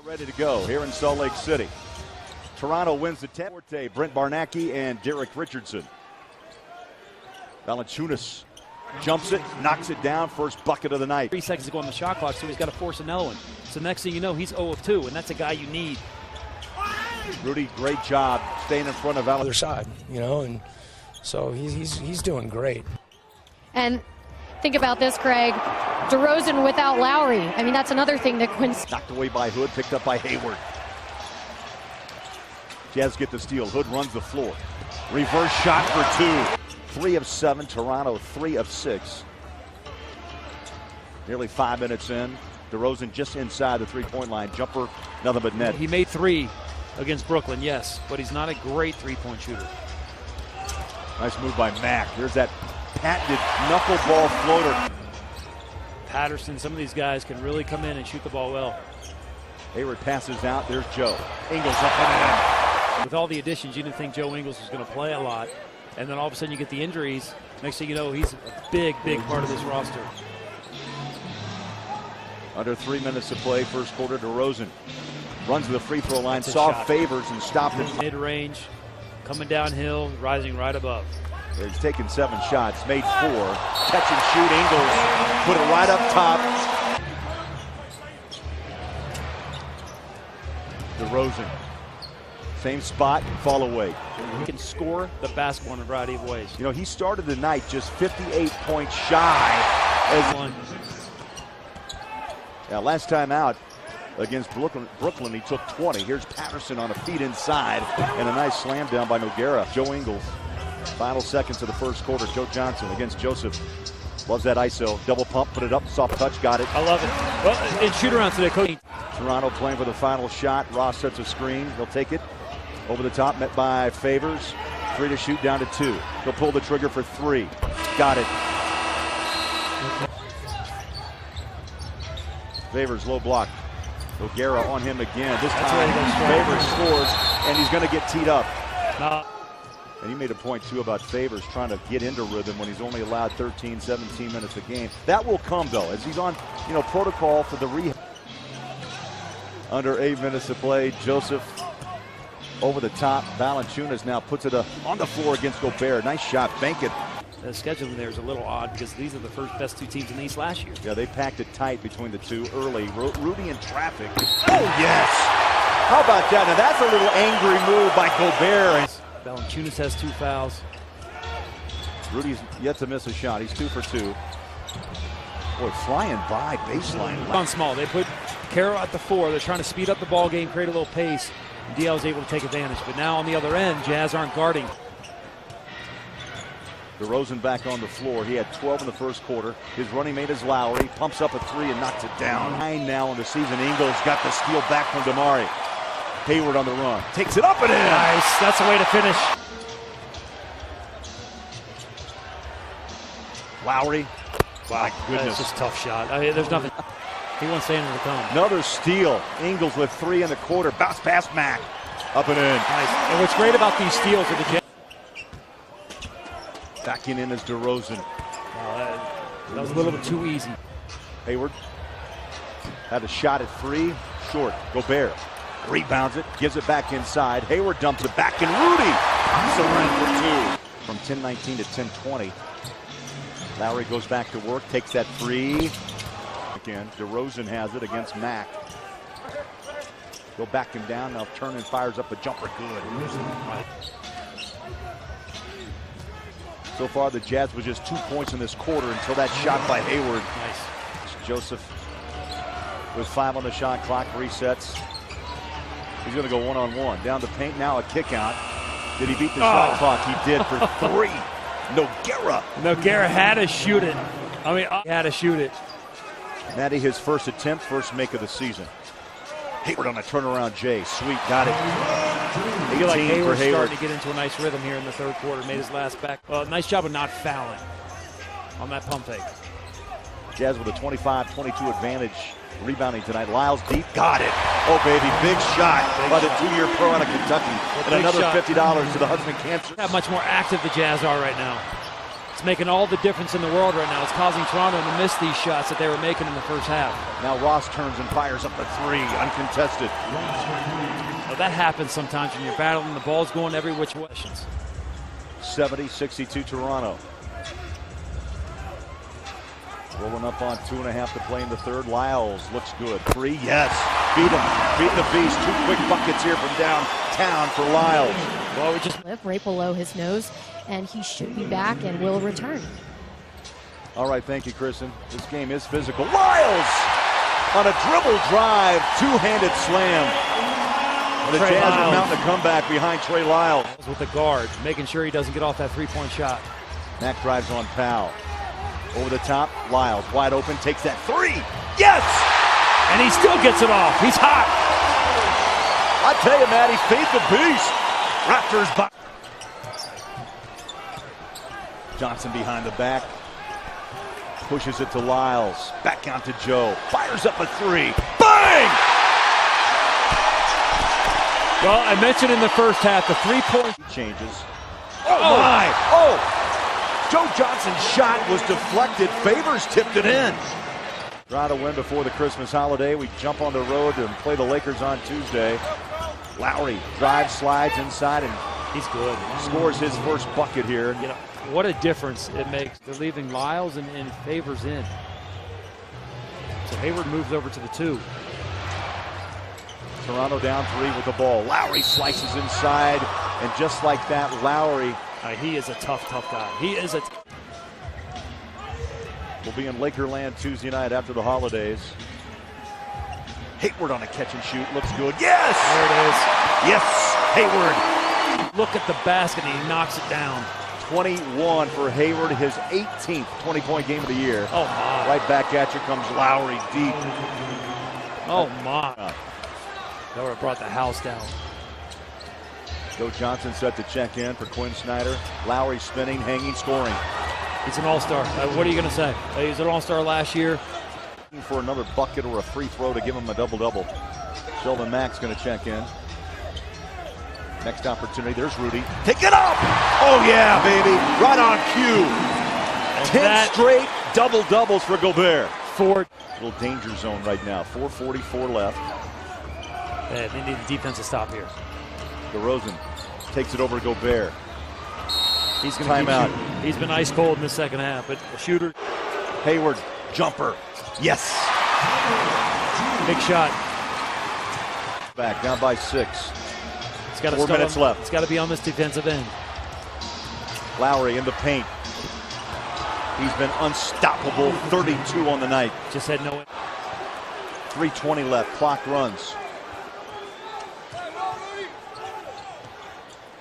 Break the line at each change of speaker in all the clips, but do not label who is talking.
Ready to go here in Salt Lake City. Toronto wins the 10. Brent Barnacky and Derek Richardson. Valanciunas jumps it, knocks it down, first bucket of the night.
3 seconds to go on the shot clock, so he's got to force another one. So next thing you know, he's 0 of 2, and that's a guy you need.
Rudy, great job staying in front of Valanciunas.
Other side, you know, and so he's doing great.
And think about this, Craig. DeRozan without Lowry. I mean, that's another thing that Quinn's
knocked away by Hood, picked up by Hayward. Jazz get the steal. Hood runs the floor. Reverse shot for 2. 3 of 7. Toronto 3 of 6. Nearly 5 minutes in. DeRozan just inside the three-point line. Jumper, nothing but net.
He made 3 against Brooklyn, yes, but he's not a great three-point shooter.
Nice move by Mack. There's that patented knuckleball floater.
Patterson, some of these guys can really come in and shoot the ball well.
Hayward passes out. There's Joe. Ingles up and in.
With all the additions, you didn't think Joe Ingles was going to play a lot. And then all of a sudden you get the injuries. Next thing you know, he's a big, big part of this roster.
Under 3 minutes to play, first quarter. DeRozan runs to the free throw line, saw Favors and stopped it.
Mid-range, coming downhill, rising right above.
He's taken 7 shots, made 4. Catch and shoot. Ingles put it right up top. DeRozan, same spot, fall away.
He can score the basketball in a variety of ways.
You know, he started the night just 58 points shy. As
one.
Yeah, last time out against Brooklyn, he took 20. Here's Patterson on a feed inside and a nice slam down by Nogueira. Joe Ingles. Final seconds of the first quarter. Joe Johnson against Joseph. Loves that ISO. Double pump, put it up, soft touch, got it.
I love it. Well, in shoot around today, Coach.
Toronto playing for the final shot. Ross sets a screen. He'll take it. Over the top, met by Favors. 3 to shoot, down to 2. He'll pull the trigger for 3. Got it. Favors low block. Nogueira on him again. This time Favors scores, and he's going to get teed up. And you made a point, too, about Favors trying to get into rhythm when he's only allowed 13, 17 minutes a game. That will come, though, as he's on, protocol for the rehab. Under 8 minutes to play, Joseph over the top. Valanciunas now puts it on the floor against Gobert. Nice shot, bank it.
The scheduling there is a little odd because these are the best 2 teams in the East last year.
Yeah, they packed it tight between the 2 early. Rudy in traffic. Oh, yes! How about that? Now, that's a little angry move by Gobert.
Valanciunas has 2 fouls.
Rudy's yet to miss a shot. He's 2 for 2. Boy, flying by baseline.
On small. They put Carroll at the 4. They're trying to speed up the ball game, create a little pace. And DL was able to take advantage. But now on the other end, Jazz aren't guarding.
DeRozan back on the floor. He had 12 in the first quarter. His running mate is Lowry. Pumps up a 3 and knocks it down. 9 now in the season. Ingles got the steal back from DeMari. Hayward on the run. Takes it up and in.
Nice. That's the way to finish.
Lowry. Wow, goodness.
That's just a tough shot. I mean, there's nothing. He wants to enter the cone.
Another steal. Ingles with 3 in the quarter. Bounce past Mack. Up and in.
Nice. And what's great about these steals are the Jazz.
Backing in is DeRozan.
That was a little bit too easy.
Hayward had a shot at 3. Short. Gobert rebounds it. Gives it back inside. Hayward dumps it back. And Rudy pops it for 2. From 10-19 to 10-20. Lowry goes back to work. Takes that 3. Again, DeRozan has it against Mack. Go back him down. Now turn and fires up a jumper. Good. So far, the Jazz was just 2 points in this quarter until that shot by Hayward.
Nice.
Joseph with 5 on the shot clock. Resets. He's going to go one-on-one. Down the paint now, a kick out. Did he beat the shot clock? He did for 3.
Nogueira had to shoot it. I mean, had to shoot it.
Matty, his first attempt, first make of the season. Hayward on a turnaround J. Sweet, got it.
I feel like Hayward's starting to get into a nice rhythm here in the third quarter. Made his last back. Nice job of not fouling on that pump fake.
Jazz with a 25-22 advantage. Rebounding tonight. Lyles deep, got it. Oh, baby, big shot by the 2-year pro out of Kentucky. And another $50 to the Hudson Cancer.
How much more active the Jazz are right now. It's making all the difference in the world right now. It's causing Toronto to miss these shots that they were making in the first half.
Now Ross turns and fires up the three, uncontested.
Well, that happens sometimes when you're battling. The ball's going every which way.
70-62 Toronto. Rolling up on 2.5 to play in the third. Lyles looks good. Three, yes. Beat him. Beat the beast. 2 quick buckets here from downtown for Lyles.
Well, we just
right below his nose, and he should be back and will return.
All right, thank you, Kristen. This game is physical. Lyles on a dribble drive, two-handed slam. And the Jazz are mounting a comeback behind Trey Lyles.
With the guard, making sure he doesn't get off that three-point shot.
Mack drives on Powell. Over the top, Lyles wide open, takes that three. Yes!
And he still gets it off. He's hot.
I tell you, Matty, feed the beast. Raptors back. Johnson behind the back. Pushes it to Lyles. Back out to Joe. Fires up a three. Bang!
Well, I mentioned in the first half, the three-point
changes. Oh my! Oh! Joe Johnson's shot was deflected. Favors tipped it in. Try to win before the Christmas holiday. We jump on the road and play the Lakers on Tuesday. Lowry drives, slides inside, and
he's good.
Scores his first bucket here.
You know, what a difference it makes. They're leaving Lyles and Favors in. So Hayward moves over to the 2.
Toronto down 3 with the ball. Lowry slices inside, and just like that, Lowry.
He is a tough guy. He is a.
We'll be in Lakerland Tuesday night after the holidays. Hayward on a catch and shoot. Looks good. Yes!
There it is.
Yes! Hayward.
Look at the basket, and he knocks it down.
21 for Hayward, his 18th 20-point game of the year.
Oh, my.
Right back at you comes Lowry deep.
Oh, my. That would have brought the house down.
Joe Johnson set to check in for Quinn Snyder. Lowry spinning, hanging, scoring.
He's an all-star. What are you going to say? He was an all-star last year.
For another bucket or a free throw to give him a double-double. Sheldon Mack's going to check in. Next opportunity, there's Rudy. Take it up! Oh yeah, baby. Right on cue. 10 straight double-doubles for Gobert. Little danger zone right now. 4:44 left.
Yeah, they need the defense to stop here.
DeRozan takes it over to Gobert.
He's going to keep shooting. He's been ice cold in the second half, but a shooter.
Hayward, jumper. Yes.
Big shot.
Back, down by 6.
It's got
4 minutes left.
It's got to be on this defensive end.
Lowry in the paint. He's been unstoppable. 32 on the night.
Just had no.
3:20 left. Clock runs.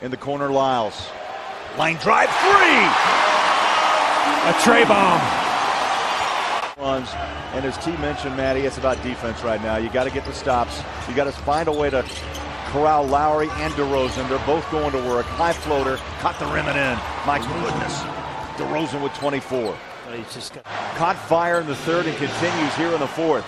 In the corner, Lyles. Line drive, 3!
A tray bomb.
Runs, and as T mentioned, Matty, it's about defense right now. You got to get the stops. You got to find a way to corral Lowry and DeRozan. They're both going to work. High floater, caught the rim and in. My goodness. DeRozan with 24.
He's just
caught fire in the third and continues here in the fourth.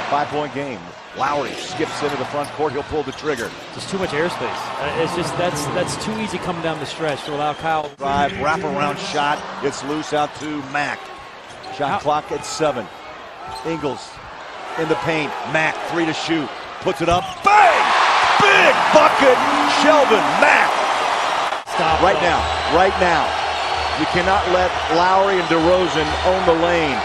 5-point game. Lowry skips into the front court. He'll pull the trigger.
Just too much airspace. It's just that's too easy coming down the stretch to allow Kyle.
Drive, wraparound shot. It's loose out to Mack. Shot clock at 7. Ingles in the paint. Mack 3 to shoot. Puts it up. Bang! Big bucket. Sheldon Mack.
Stop
right now. Right now. You cannot let Lowry and DeRozan own the lane.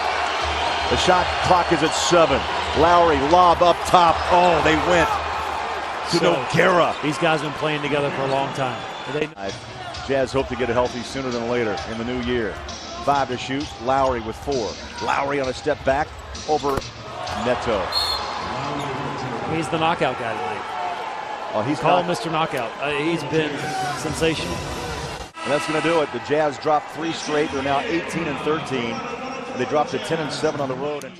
The shot clock is at 7. Lowry lob up top. Oh, they went to Nogueira.
These guys have been playing together for a long time.
Jazz hope to get it healthy sooner than later in the new year. 5 to shoot. Lowry with 4. Lowry on a step back over Neto.
He's the knockout guy tonight.
Oh, he's
called Mr. Knockout. He's been sensational.
And that's going to do it. The Jazz dropped 3 straight. They're now 18-13. And they dropped to 10-7 on the road.